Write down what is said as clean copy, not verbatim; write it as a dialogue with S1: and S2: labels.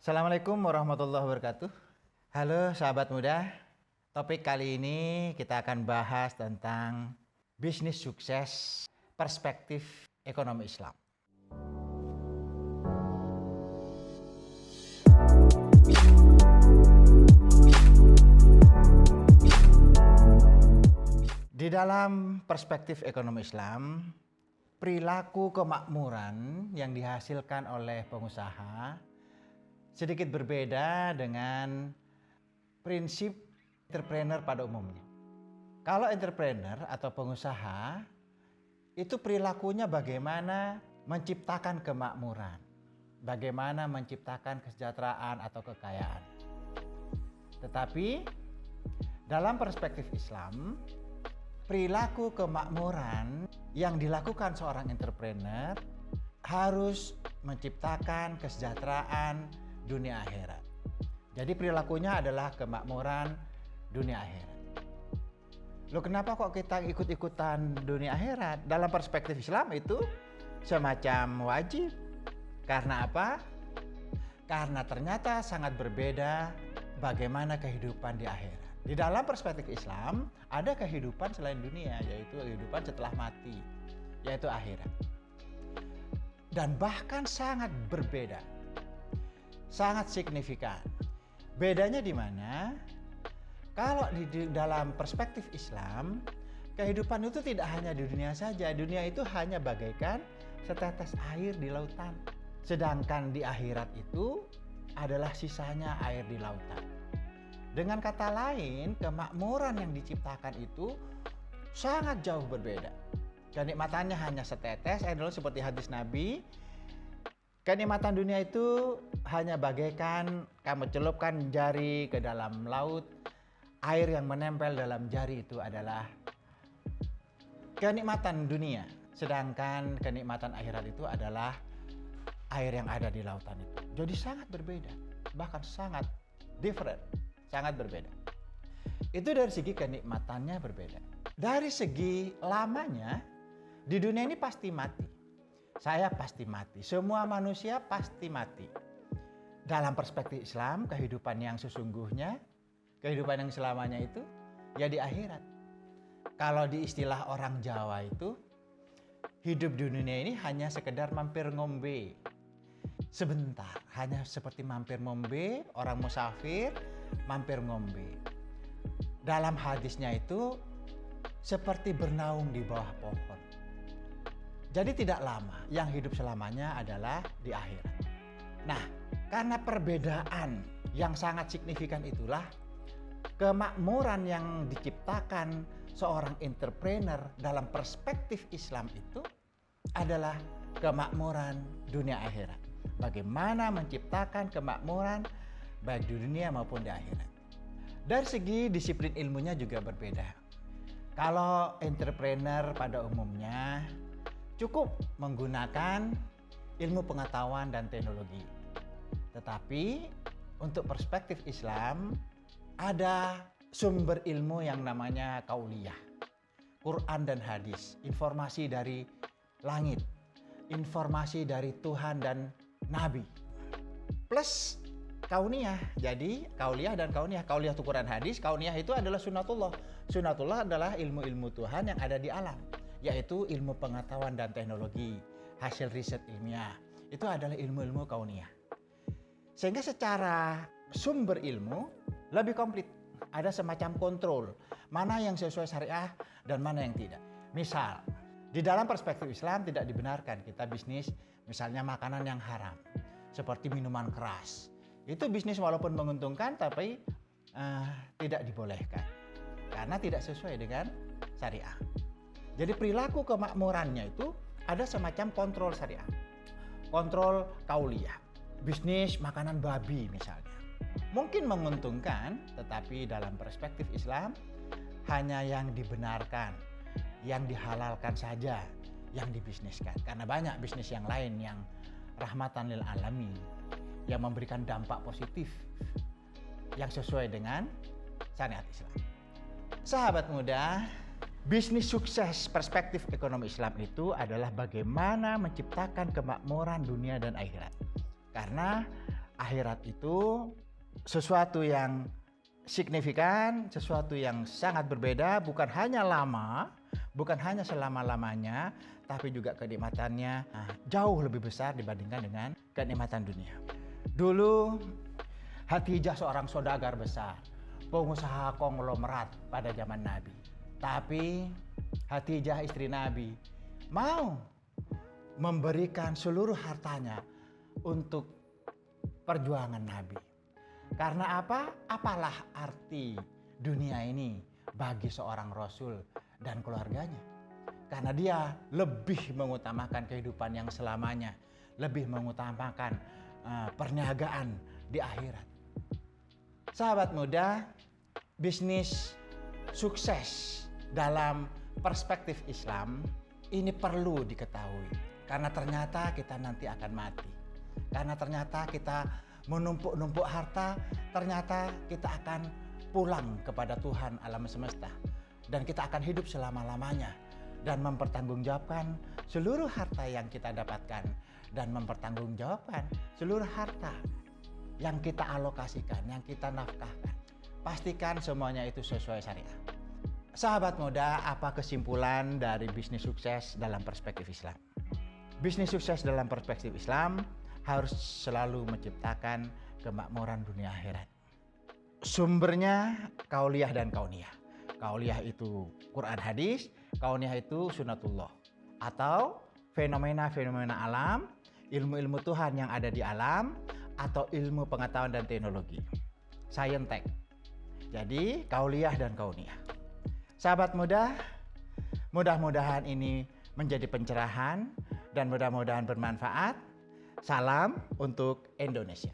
S1: Assalamualaikum warahmatullahi wabarakatuh. Halo sahabat muda, topik kali ini kita akan bahas tentang bisnis sukses, perspektif ekonomi Islam. Di dalam perspektif ekonomi Islam, perilaku kemakmuran yang dihasilkan oleh pengusaha sedikit berbeda dengan prinsip entrepreneur pada umumnya. Kalau entrepreneur atau pengusaha, itu perilakunya bagaimana menciptakan kemakmuran, bagaimana menciptakan kesejahteraan atau kekayaan. Tetapi dalam perspektif Islam, perilaku kemakmuran yang dilakukan seorang entrepreneur harus menciptakan kesejahteraan dunia akhirat. Jadi perilakunya adalah kemakmuran dunia akhirat. Loh, kenapa kok kita ikut-ikutan dunia akhirat? Dalam perspektif Islam itu semacam wajib. Karena apa? Karena ternyata sangat berbeda bagaimana kehidupan di akhirat. Di dalam perspektif Islam ada kehidupan selain dunia, yaitu kehidupan setelah mati, yaitu akhirat. Dan bahkan sangat berbeda. Sangat signifikan. Bedanya di mana? Kalau di dalam perspektif Islam, kehidupan itu tidak hanya di dunia saja. Dunia itu hanya bagaikan setetes air di lautan. Sedangkan di akhirat itu adalah sisanya air di lautan. Dengan kata lain, kemakmuran yang diciptakan itu sangat jauh berbeda. Kenikmatannya hanya setetes, adalah seperti hadis Nabi. Kenikmatan dunia itu hanya bagaikan kamu celupkan jari ke dalam laut, air yang menempel dalam jari itu adalah kenikmatan dunia. Sedangkan kenikmatan akhirat itu adalah air yang ada di lautan itu. Jadi sangat berbeda, bahkan sangat different, sangat berbeda. Itu dari segi kenikmatannya berbeda. Dari segi lamanya, di dunia ini pasti mati. Saya pasti mati. Semua manusia pasti mati. Dalam perspektif Islam, kehidupan yang sesungguhnya, kehidupan yang selamanya itu, ya di akhirat. Kalau di istilah orang Jawa itu, hidup di dunia ini hanya sekedar mampir ngombe. Sebentar, hanya seperti mampir ngombe, orang musafir, mampir ngombe. Dalam hadisnya itu, seperti bernaung di bawah pohon. Jadi tidak lama, yang hidup selamanya adalah di akhirat. Nah, karena perbedaan yang sangat signifikan itulah, kemakmuran yang diciptakan seorang entrepreneur dalam perspektif Islam itu adalah kemakmuran dunia akhirat. Bagaimana menciptakan kemakmuran baik di dunia maupun di akhirat. Dari segi disiplin ilmunya juga berbeda. Kalau entrepreneur pada umumnya cukup menggunakan ilmu pengetahuan dan teknologi. Tetapi untuk perspektif Islam ada sumber ilmu yang namanya kauliyah. Quran dan hadis, informasi dari langit, informasi dari Tuhan dan Nabi. Plus kauniyah. Jadi kauliyah dan kauniyah. Kauliyah itu Quran hadis, kauniyah itu adalah sunnatullah. Sunnatullah adalah ilmu-ilmu Tuhan yang ada di alam, yaitu ilmu pengetahuan dan teknologi, hasil riset ilmiah. Itu adalah ilmu-ilmu kauniyah. Sehingga secara sumber ilmu lebih komplit. Ada semacam kontrol, mana yang sesuai syariah dan mana yang tidak. Misal, di dalam perspektif Islam tidak dibenarkan kita bisnis misalnya makanan yang haram, seperti minuman keras. Itu bisnis walaupun menguntungkan tapi tidak dibolehkan, karena tidak sesuai dengan syariah. Jadi perilaku kemakmurannya itu ada semacam kontrol syariah, kontrol kauliyah. Bisnis makanan babi misalnya, mungkin menguntungkan, tetapi dalam perspektif Islam hanya yang dibenarkan, yang dihalalkan saja yang dibisniskan. Karena banyak bisnis yang lain yang rahmatan lil alamin, yang memberikan dampak positif yang sesuai dengan syariat Islam. Sahabat muda, bisnis sukses perspektif ekonomi Islam itu adalah bagaimana menciptakan kemakmuran dunia dan akhirat. Karena akhirat itu sesuatu yang signifikan, sesuatu yang sangat berbeda, bukan hanya lama, bukan hanya selama-lamanya, tapi juga kenikmatannya jauh lebih besar dibandingkan dengan kenikmatan dunia. Dulu Khadijah seorang saudagar besar, pengusaha konglomerat pada zaman Nabi. Tapi Khadijah istri Nabi mau memberikan seluruh hartanya untuk perjuangan Nabi. Karena apa? Apalah arti dunia ini bagi seorang Rasul dan keluarganya. Karena dia lebih mengutamakan kehidupan yang selamanya, lebih mengutamakan perniagaan di akhirat. Sahabat muda, bisnis sukses dalam perspektif Islam ini perlu diketahui. Karena ternyata kita nanti akan mati. Karena ternyata kita menumpuk-numpuk harta, ternyata kita akan pulang kepada Tuhan alam semesta. Dan kita akan hidup selama-lamanya. Dan mempertanggungjawabkan seluruh harta yang kita dapatkan. Dan mempertanggungjawabkan seluruh harta yang kita alokasikan, yang kita nafkahkan. Pastikan semuanya itu sesuai syariah. Sahabat muda, apa kesimpulan dari bisnis sukses dalam perspektif Islam? Bisnis sukses dalam perspektif Islam harus selalu menciptakan kemakmuran dunia akhirat. Sumbernya kauliyah dan kauniyah. Kauliyah itu Quran hadis, kauniyah itu sunnatullah. Atau fenomena-fenomena alam, ilmu-ilmu Tuhan yang ada di alam, atau ilmu pengetahuan dan teknologi. Saintek. Jadi kauliyah dan kauniyah. Sahabat muda, mudah-mudahan ini menjadi pencerahan dan mudah-mudahan bermanfaat. Salam untuk Indonesia.